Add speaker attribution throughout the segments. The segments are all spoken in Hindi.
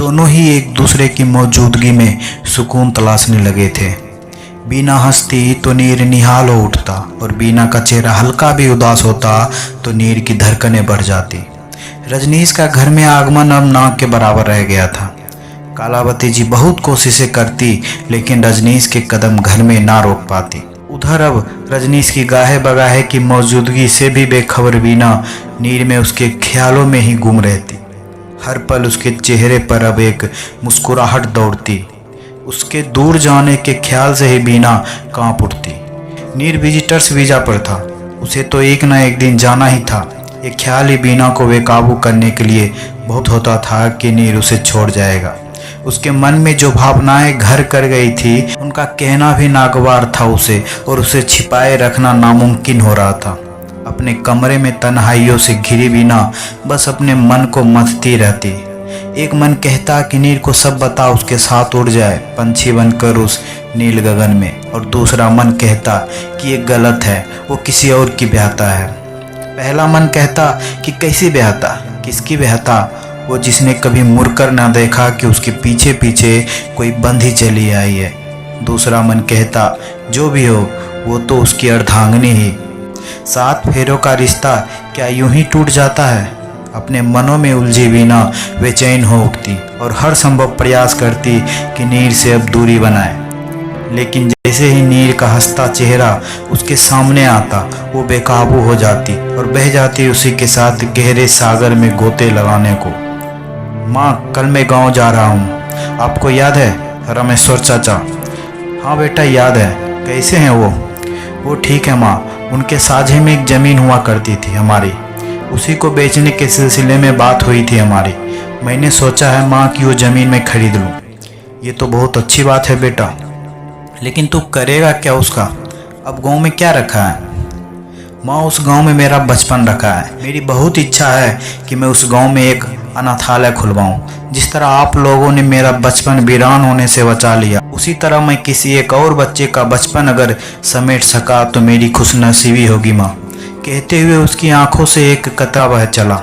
Speaker 1: दोनों ही एक दूसरे की मौजूदगी में सुकून तलाशने लगे थे। बीना हंसती तो नीर निहाल हो उठता और बीना का चेहरा हल्का भी उदास होता तो नीर की धड़कनें बढ़ जाती। रजनीश का घर में आगमन अब नाक के बराबर रह गया था। कलावती जी बहुत कोशिशें करती लेकिन रजनीश के कदम घर में ना रोक पाती। उधर अब रजनीश की गाहे बगाहे की मौजूदगी से भी बेखबर बीना नीर में उसके ख्यालों में ही गुम रहती। हर पल उसके चेहरे पर अब एक मुस्कुराहट दौड़ती। उसके दूर जाने के ख्याल से ही बीना कांप उठती। नीर विजिटर्स वीजा पर था, उसे तो एक ना एक दिन जाना ही था। ये ख्याल ही बीना को बेकाबू करने के लिए बहुत होता था कि नीर उसे छोड़ जाएगा। उसके मन में जो भावनाएं घर कर गई थी उनका कहना भी नागवार था उसे, और उसे छिपाए रखना नामुमकिन हो रहा था। अपने कमरे में तन्हाइयों से घिरी बीना बस अपने मन को मथती रहती। एक मन कहता कि नीर को सब बता, उसके साथ उड़ जाए पंछी बनकर उस नील गगन में, और दूसरा मन कहता कि ये गलत है, वो किसी और की ब्याहता है। पहला मन कहता कि कैसी ब्याहता, किसकी ब्याहता, वो जिसने कभी मुड़कर ना देखा कि उसके पीछे पीछे कोई बंधी चली आई है। दूसरा मन कहता जो भी हो वो तो उसकी अर्धांगिनी ही। 7 फेरों का रिश्ता क्या यूं ही टूट जाता है? अपने मनों में उलझी बीना बेचैन हो उठती और हर संभव प्रयास करती कि नीर से अब दूरी बनाए। लेकिन जैसे ही नीर का हंसता चेहरा उसके सामने आता वो बेकाबू हो जाती और बह जाती उसी के साथ गहरे सागर में गोते लगाने को। माँ, कल मैं गांव जा रहा हूँ, आपको याद है रामेश्वर चाचा? हाँ बेटा याद है। कैसे हैं वो ठीक है माँ, उनके साझे में एक ज़मीन हुआ करती थी हमारी, उसी को बेचने के सिलसिले में बात हुई थी हमारी। मैंने सोचा है माँ कि वो ज़मीन मैं खरीद लूँ। ये तो बहुत अच्छी बात है बेटा, लेकिन तू करेगा क्या उसका? अब गांव में क्या रखा है? माँ, उस गांव में मेरा बचपन रखा है। मेरी बहुत इच्छा है कि मैं उस गांव में एक अनाथालय खुलवाऊं। जिस तरह आप लोगों ने मेरा बचपन वीरान होने से बचा लिया, उसी तरह मैं किसी एक और बच्चे का बचपन अगर समेट सका तो मेरी खुशनसीबी होगी माँ। कहते हुए उसकी आंखों से एक कतरा बह चला।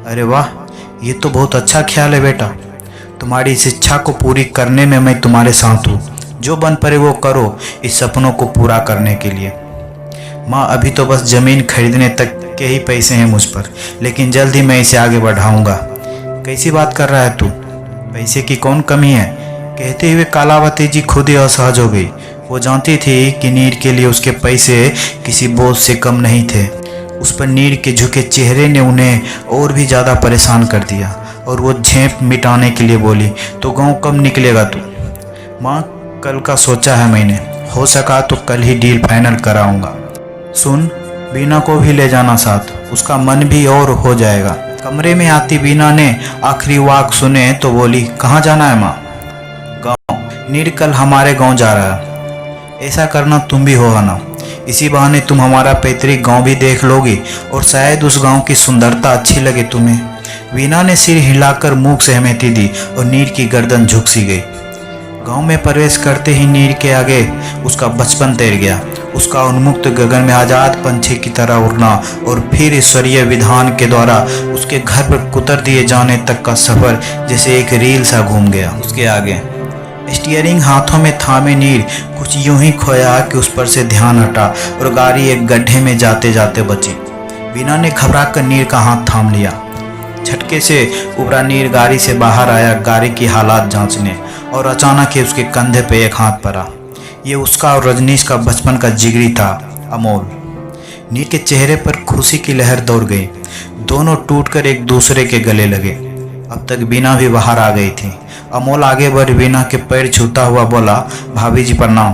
Speaker 1: अरे वाह, ये तो बहुत अच्छा ख्याल है बेटा। तुम्हारी इस इच्छा को पूरी करने में मैं तुम्हारे साथ हूँ। जो बन पड़े वो करो इस सपनों को पूरा करने के लिए। माँ, अभी तो बस ज़मीन खरीदने तक के ही पैसे हैं मुझ पर, लेकिन जल्द ही मैं इसे आगे बढ़ाऊंगा। कैसी बात कर रहा है तू? पैसे की कौन कमी है? कहते हुए कलावती जी खुद ही असहज हो गई। वो जानती थी कि नीर के लिए उसके पैसे किसी बोझ से कम नहीं थे। उस पर नीर के झुके चेहरे ने उन्हें और भी ज़्यादा परेशान कर दिया और वो झेप मिटाने के लिए बोली, तो गाँव कब निकलेगा तू? माँ, कल का सोचा है मैंने, हो सका तो कल ही डील फाइनल कराऊंगा। सुन, बीना को भी ले जाना साथ, उसका मन भी और हो जाएगा। कमरे में आती बीना ने आखिरी वाक सुने तो बोली, कहाँ जाना है माँ? गाँव। नीर कल हमारे गाँव जा रहा है। ऐसा करना तुम भी हो ना, इसी बहाने तुम हमारा पैतृक गाँव भी देख लोगी और शायद उस गाँव की सुंदरता अच्छी लगे तुम्हें। बीना ने सिर हिलाकर मुँह सहमति दी और नीर की गर्दन झुक सी गई। गांव में प्रवेश करते ही नीर के आगे उसका बचपन तैर गया। उसका उन्मुक्त गगन में आज़ाद पंछी की तरह उड़ना और फिर ईश्वरीय विधान के द्वारा उसके घर पर कुतर दिए जाने तक का सफ़र जैसे एक रील सा घूम गया उसके आगे। स्टीयरिंग हाथों में थामे नीर कुछ यूं ही खोया कि उस पर से ध्यान हटा और गाड़ी एक गड्ढे में जाते जाते बची। बीना ने घबरा कर नीर का हाथ थाम लिया। झटके से उबरा नीर गाड़ी से बाहर आया गाड़ी की हालात जांचने, और अचानक ही उसके कंधे पे एक हाथ पड़ा। ये उसका और रजनीश का बचपन का जिगरी था, अमोल। नीर के चेहरे पर खुशी की लहर दौड़ गई। दोनों टूटकर एक दूसरे के गले लगे। अब तक बीना भी बाहर आ गई थी। अमोल आगे बढ़ बीना के पैर छूता हुआ बोला, भाभी जी प्रणाम।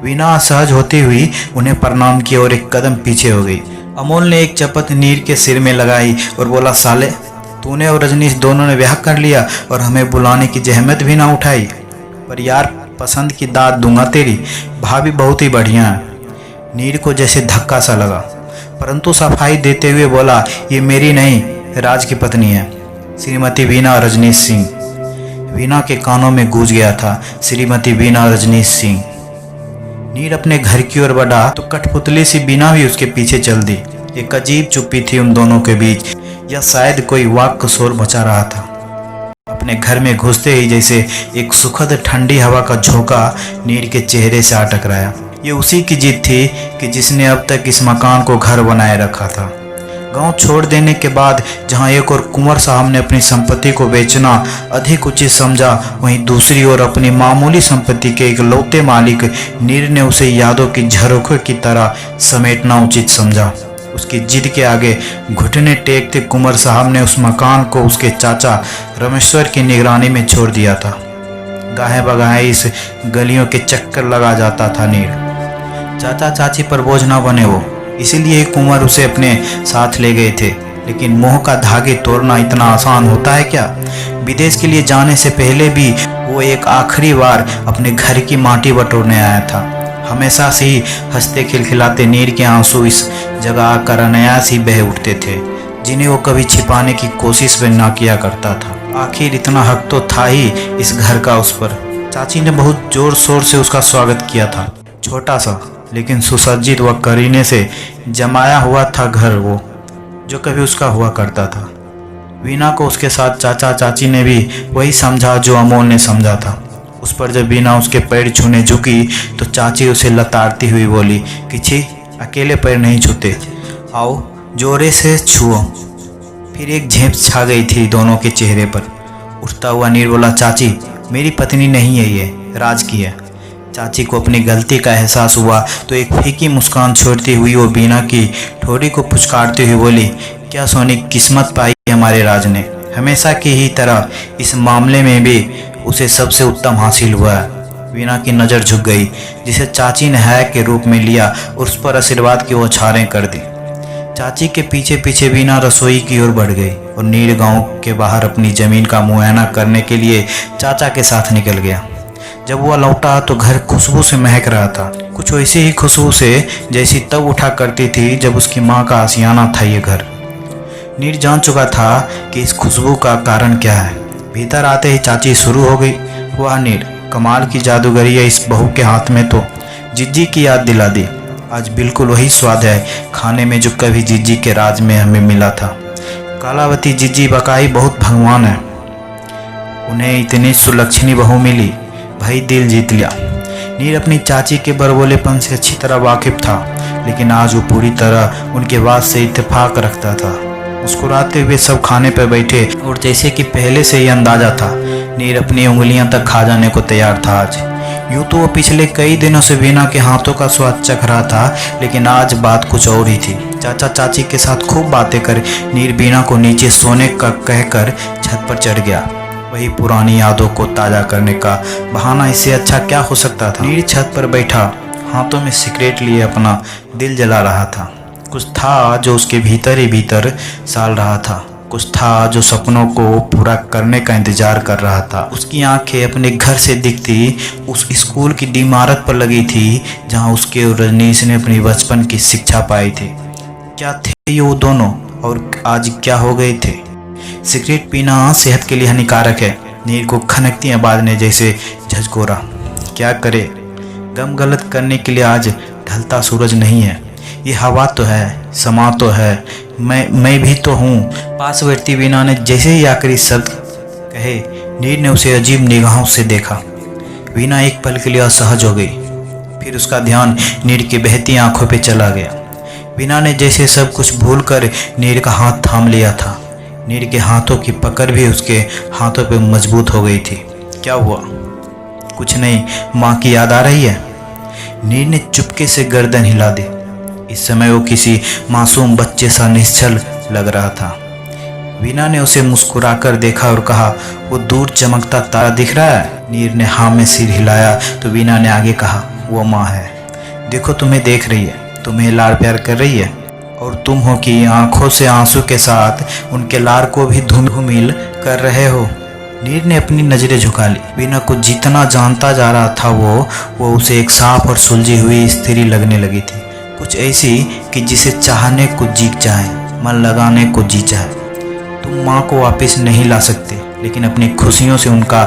Speaker 1: बीना असहज होती हुई उन्हें प्रणाम किया और एक कदम पीछे हो गई। अमोल ने एक चपत नीर के सिर में लगाई और बोला, साले, तूने और रजनीश दोनों ने ब्याह कर लिया और हमें बुलाने की जहमत भी ना उठाई। पर यार, पसंद की दाद दूंगा तेरी, भाभी बहुत ही बढ़िया है। नीर को जैसे धक्का सा लगा, परंतु सफाई देते हुए बोला, ये मेरी नहीं, राज की पत्नी है, श्रीमती बीना रजनीश सिंह। बीना के कानों में गूंज गया था, श्रीमती बीना रजनीश सिंह। नीर अपने घर की ओर बढ़ा तो कठपुतली सी बीना भी उसके पीछे चल दी। एक अजीब चुप्पी थी उन दोनों के बीच, या शायद कोई वाक का शोर मचा रहा था। अपने घर में घुसते ही जैसे एक सुखद ठंडी हवा का झोंका नीर के चेहरे से आ टकराया। ये उसी की जिद थी कि जिसने अब तक इस मकान को घर बनाए रखा था। गांव छोड़ देने के बाद जहां एक और कुंवर साहब ने अपनी संपत्ति को बेचना अधिक उचित समझा, वहीं दूसरी ओर अपनी मामूली संपत्ति के इकलौते मालिक नीर ने उसे यादों की झरोखे की तरह समेटना उचित समझा। उसकी जिद के आगे घुटने टेकते कुंवर साहब ने उस मकान को उसके चाचा रमेश्वर की निगरानी में छोड़ दिया था। गाहे बगाहे इस गलियों के चक्कर लगा जाता था नीर। चाचा चाची पर बोझ न बने वो, इसीलिए कुंवर उसे अपने साथ ले गए थे। लेकिन मोह का धागे तोड़ना इतना आसान होता है क्या? विदेश के लिए जाने से पहले भी वो एक आखिरी बार अपने घर की माटी बटोरने आया था। हमेशा से ही हंसते खिलखिलाते नीर के आंसू इस जगह आकर अनायास ही बह उठते थे, जिन्हें वो कभी छिपाने की कोशिश भी ना किया करता था। आखिर इतना हक तो था ही इस घर का उस पर। चाची ने बहुत जोर शोर से उसका स्वागत किया था। छोटा सा लेकिन सुसज्जित व करीने से जमाया हुआ था घर वो, जो कभी उसका हुआ करता था। वीना को उसके साथ चाचा चाची ने भी वही समझा जो अमोल ने समझा था। उस पर जब वीना उसके पैर छूने झुकी तो चाची उसे लताड़ती हुई बोली कि छी, अकेले पैर नहीं छूते, आओ जोरे से छुओ। फिर एक झेप छा गई थी दोनों के चेहरे पर। उठता हुआ नीर बोला, चाची मेरी पत्नी नहीं है, ये राज की है। चाची को अपनी गलती का एहसास हुआ तो एक फीकी मुस्कान छोड़ती हुई वो वीना की ठोड़ी को पुचकारती हुई बोली, क्या सोनी किस्मत पाई हमारे राज ने। हमेशा की ही तरह इस मामले में भी उसे सबसे उत्तम हासिल हुआ है। वीना की नज़र झुक गई, जिसे चाची ने है के रूप में लिया और उस पर आशीर्वाद की बौछारें कर दी। चाची के पीछे पीछे वीना रसोई की ओर बढ़ गई और नीर गांव के बाहर अपनी जमीन का मुआयना करने के लिए चाचा के साथ निकल गया। जब वह लौटा तो घर खुशबू से महक रहा था, कुछ वैसी ही खुशबू से जैसी तब उठा करती थी जब उसकी माँ का आशियाना था ये घर। नीर जान चुका था कि इस खुशबू का कारण क्या है। भीतर आते ही चाची शुरू हो गई, वाह नीर, कमाल की जादूगरी है इस बहू के हाथ में तो। जिज्जी की याद दिला दी। आज बिल्कुल वही स्वाद है खाने में जो कभी जिज्जी के राज में हमें मिला था। कालावती जिज्जी बकाई बहुत भगवान है, उन्हें इतनी सुलक्षणी बहू मिली, भाई दिल जीत लिया। नीर अपनी चाची के बरबोलेपन से अच्छी तरह वाकिफ था, लेकिन आज वो पूरी तरह उनके बात से इत्तेफाक रखता था। मुस्कुराते हुए सब खाने पर बैठे और जैसे कि पहले से ही अंदाजा था, नीर अपनी उंगलियां तक खा जाने को तैयार था। आज यूँ तो वो पिछले कई दिनों से वीना के हाथों का स्वाद चख रहा था, लेकिन आज बात कुछ और ही थी। चाचा चाची के साथ खूब बातें कर नीर वीना को नीचे सोने का कहकर छत पर चढ़ गया। वही पुरानी यादों को ताज़ा करने का बहाना इससे अच्छा क्या हो सकता था। नीर छत पर बैठा हाथों में सिगरेट लिए अपना दिल जला रहा था। कुछ था जो उसके भीतर ही भीतर साल रहा था, कुछ था जो सपनों को पूरा करने का इंतजार कर रहा था। उसकी आंखें अपने घर से दिखती उस स्कूल की इमारत पर लगी थी जहां उसके और रजनीश ने अपनी बचपन की शिक्षा पाई थी। क्या थे ये वो दोनों और आज क्या हो गए थे? सिगरेट पीना सेहत के लिए हानिकारक है, नीर को खनकती आवाज ने जैसे झकझोरा। क्या करे, गम गलत करने के लिए आज ढलता सूरज नहीं है। ये हवा तो है, समा तो है, मैं भी तो हूँ। पास बैठती वीना ने जैसे ही आखिरी शब्द कहे, नीर ने उसे अजीब निगाहों से देखा। वीना एक पल के लिए असहज हो गई, फिर उसका ध्यान नीर की बहती आंखों पे चला गया। वीना ने जैसे सब कुछ भूलकर नीर का हाथ थाम लिया था। नीर के हाथों की पकड़ भी उसके हाथों पे मजबूत हो गई थी। क्या हुआ? कुछ नहीं, माँ की याद आ रही है? नीर ने चुपके से गर्दन हिला दी। इस समय वो किसी मासूम बच्चे सा निश्चल लग रहा था। वीना ने उसे मुस्कुराकर देखा और कहा, वो दूर चमकता तारा दिख रहा है? नीर ने हाँ में सिर हिलाया तो वीना ने आगे कहा, वो माँ है, देखो तुम्हें देख रही है, तुम्हें लाड़ प्यार कर रही है और तुम हो कि आंखों से आंसू के साथ उनके लाड़ को भी धूमिल कर रहे हो। नीर ने अपनी नजरें झुका ली। वीना को जितना जानता जा रहा था वो उसे एक साफ और सुलझी हुई स्त्री लगने लगी थी, कुछ ऐसी कि जिसे चाहने को जी चाहे, मन लगाने को जी चाहे। तुम माँ को वापस नहीं ला सकते, लेकिन अपनी खुशियों से उनका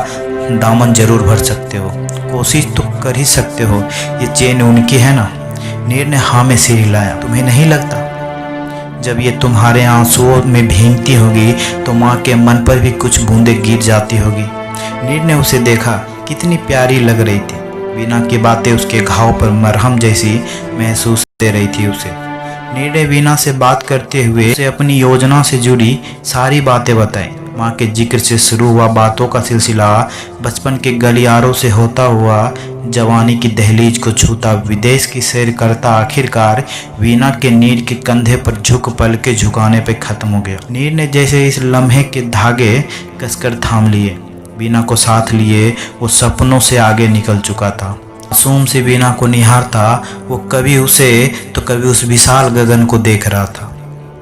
Speaker 1: दामन जरूर भर सकते हो, कोशिश तो कर ही सकते हो। ये चेन उनकी है ना? नीर ने हाँ में सिर हिलाया। तुम्हें नहीं लगता? जब ये तुम्हारे आंसुओं में भीगती होगी तो माँ के मन पर भी कुछ बूंदें गिर जाती होगी। नीर ने उसे देखा, कितनी प्यारी लग रही थी। वीना की बातें उसके घाव पर मरहम जैसी महसूस दे रही थी उसे। नीर ने वीना से बात करते हुए उसे अपनी योजना से जुड़ी सारी बातें बताई। माँ के जिक्र से शुरू हुआ बातों का सिलसिला बचपन के गलियारों से होता हुआ जवानी की दहलीज को छूता विदेश की सैर करता आखिरकार वीना के नीर के कंधे पर झुक पल के झुकाने पे खत्म हो गया। नीर ने जैसे इस लम्हे के धागे कसकर थाम लिए। वीना को साथ लिए वो सपनों से आगे निकल चुका था। मासूम से वीना को निहारता वो कभी उसे तो कभी उस विशाल गगन को देख रहा था।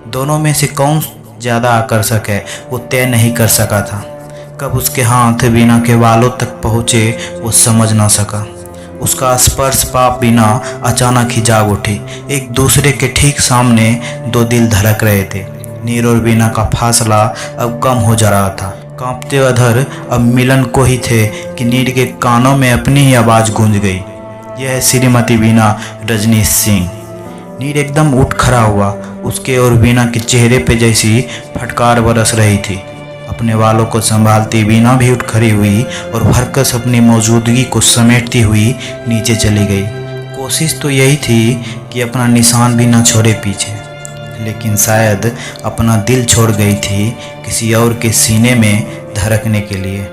Speaker 1: दोनों में से कौन ज़्यादा आकर्षक है वो तय नहीं कर सका था। कब उसके हाथ वीना के बालों तक पहुँचे वो समझ ना सका। उसका स्पर्श पाप वीना अचानक ही जाग उठी। एक दूसरे के ठीक सामने दो दिल धड़क रहे थे। नीर और वीना का फासला अब कम हो जा रहा था। कांपते अधर अब मिलन को ही थे कि नीर के कानों में अपनी ही आवाज़ गूंज गई, यह है श्रीमती वीना रजनीश सिंह। नीर एकदम उठ खड़ा हुआ। उसके और वीना के चेहरे पे जैसी फटकार बरस रही थी। अपने वालों को संभालती वीना भी उठ खड़ी हुई और भरकस अपनी मौजूदगी को समेटती हुई नीचे चली गई। कोशिश तो यही थी कि अपना निशान भी ना छोड़े पीछे, लेकिन शायद अपना दिल छोड़ गई थी किसी और के सीने में धड़कने के लिए।